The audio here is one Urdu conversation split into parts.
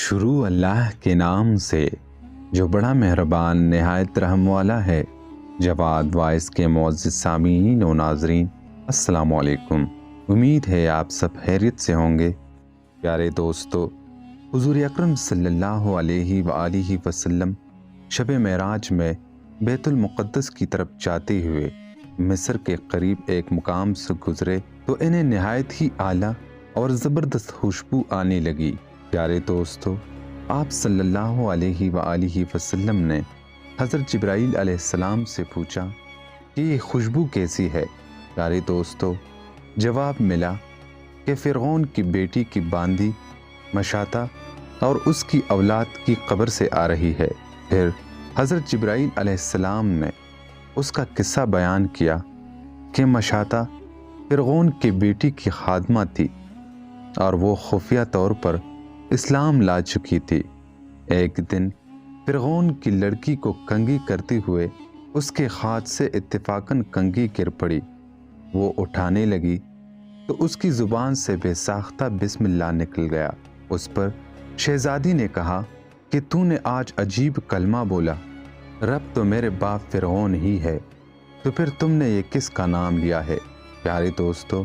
شروع اللہ کے نام سے جو بڑا مہربان نہایت رحم والا ہے۔ جواد وائس کے معزز سامعین و ناظرین، السلام علیکم۔ امید ہے آپ سب خیریت سے ہوں گے۔ پیارے دوستو، حضور اکرم صلی اللہ علیہ وآلہ وسلم شب معراج میں بیت المقدس کی طرف جاتے ہوئے مصر کے قریب ایک مقام سے گزرے تو انہیں نہایت ہی اعلیٰ اور زبردست خوشبو آنے لگی۔ پیارے دوستو، آپ صلی اللہ علیہ وآلہ وسلم نے حضرت جبرائیل علیہ السلام سے پوچھا کہ یہ خوشبو کیسی ہے؟ پیارے دوستو، جواب ملا کہ فرعون کی بیٹی کی باندی مشاطہ اور اس کی اولاد کی قبر سے آ رہی ہے۔ پھر حضرت جبرائیل علیہ السلام نے اس کا قصہ بیان کیا کہ مشاطہ فرعون کی بیٹی کی خادمہ تھی اور وہ خفیہ طور پر اسلام لا چکی تھی۔ ایک دن فرعون کی لڑکی کو کنگھی کرتے ہوئے اس کے ہاتھ سے اتفاقاً کنگھی گر پڑی۔ وہ اٹھانے لگی تو اس کی زبان سے بے ساختہ بسم اللہ نکل گیا۔ اس پر شہزادی نے کہا کہ تو نے آج عجیب کلمہ بولا، رب تو میرے باپ فرعون ہی ہے، تو پھر تم نے یہ کس کا نام لیا ہے؟ پیارے دوستو،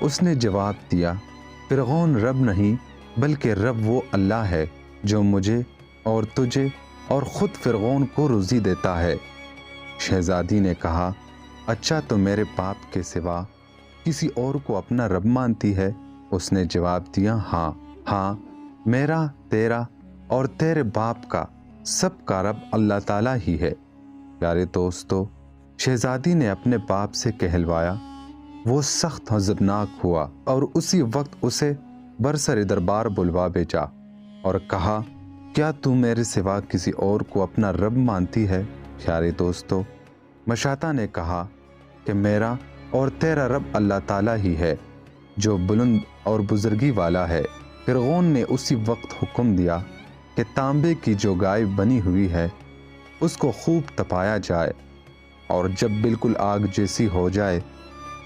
اس نے جواب دیا، فرعون رب نہیں بلکہ رب وہ اللہ ہے جو مجھے اور تجھے اور خود فرعون کو روزی دیتا ہے۔ شہزادی نے کہا، اچھا تو میرے باپ کے سوا کسی اور کو اپنا رب مانتی ہے؟ اس نے جواب دیا، ہاں، میرا، تیرا اور تیرے باپ کا سب کا رب اللہ تعالیٰ ہی ہے۔ پیارے دوستو، شہزادی نے اپنے باپ سے کہلوایا۔ وہ سخت غضبناک ہوا اور اسی وقت اسے برسر دربار بلوا بھیجا اور کہا، کیا تو میرے سوا کسی اور کو اپنا رب مانتی ہے؟ پیارے دوستو، مشاطہ نے کہا کہ میرا اور تیرا رب اللہ تعالیٰ ہی ہے جو بلند اور بزرگی والا ہے۔ فرعون نے اسی وقت حکم دیا کہ تانبے کی جو گائے بنی ہوئی ہے اس کو خوب تپایا جائے اور جب بالکل آگ جیسی ہو جائے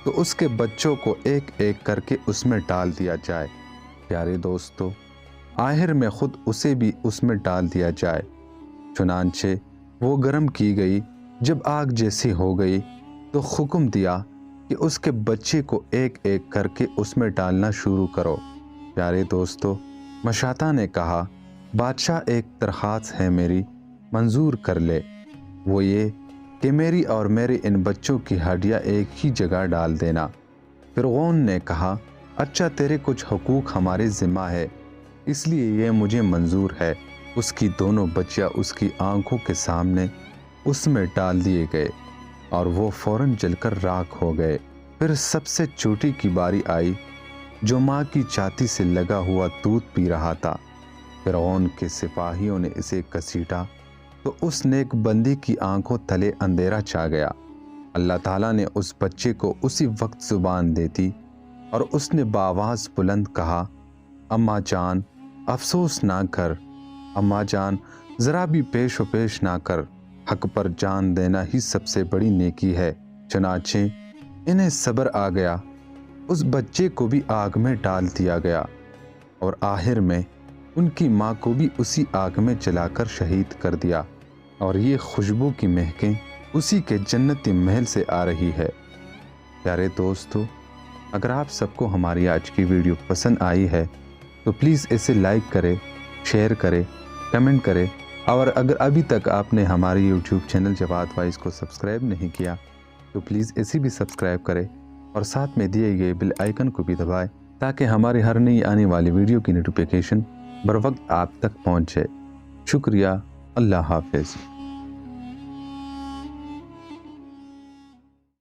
تو اس کے بچوں کو ایک ایک کر کے اس میں ڈال دیا جائے۔ پیارے دوستو، آخر میں خود اسے بھی اس میں ڈال دیا جائے۔ چنانچہ وہ گرم کی گئی۔ جب آگ جیسی ہو گئی تو حکم دیا کہ اس کے بچے کو ایک ایک کر کے اس میں ڈالنا شروع کرو۔ پیارے دوستو، مشاطہ نے کہا، بادشاہ ایک درخواست ہے میری، منظور کر لے، وہ یہ کہ میری اور میرے ان بچوں کی ہڈیاں ایک ہی جگہ ڈال دینا۔ فرعون نے کہا، اچھا، تیرے کچھ حقوق ہمارے ذمہ ہے، اس لیے یہ مجھے منظور ہے۔ اس کی دونوں بچیاں اس کی آنکھوں کے سامنے اس میں ڈال دیے گئے اور وہ فوراً جل کر راکھ ہو گئے۔ پھر سب سے چھوٹی کی باری آئی جو ماں کی چھاتی سے لگا ہوا دودھ پی رہا تھا۔ فرعون کے سپاہیوں نے اسے گھسیٹا تو اس نیک بندی کی آنکھوں تلے اندھیرا چھا گیا۔ اللہ تعالیٰ نے اس بچے کو اسی وقت زبان دے دی اور اس نے بآواز بلند کہا، اماں جان، افسوس نہ کر، اماں جان، ذرا بھی پیش و پیش نہ کر، حق پر جان دینا ہی سب سے بڑی نیکی ہے۔ چنانچہ انہیں صبر آ گیا، اس بچے کو بھی آگ میں ڈال دیا گیا اور آخر میں ان کی ماں کو بھی اسی آگ میں جلا کر شہید کر دیا، اور یہ خوشبو کی مہکیں اسی کے جنتی محل سے آ رہی ہے۔ پیارے دوستو، اگر آپ سب کو ہماری آج کی ویڈیو پسند آئی ہے تو پلیز اسے لائک کرے، شیئر کرے، کمنٹ کرے، اور اگر ابھی تک آپ نے ہماری یوٹیوب چینل جواد وائس کو سبسکرائب نہیں کیا تو پلیز اسے بھی سبسکرائب کرے اور ساتھ میں دیے گئے بیل آئیکن کو بھی دبائے تاکہ ہماری ہر نئی آنے والی ویڈیو کی نوٹیفیکیشن بر وقت آپ تک پہنچ جائے۔ شکریہ، اللہ حافظ۔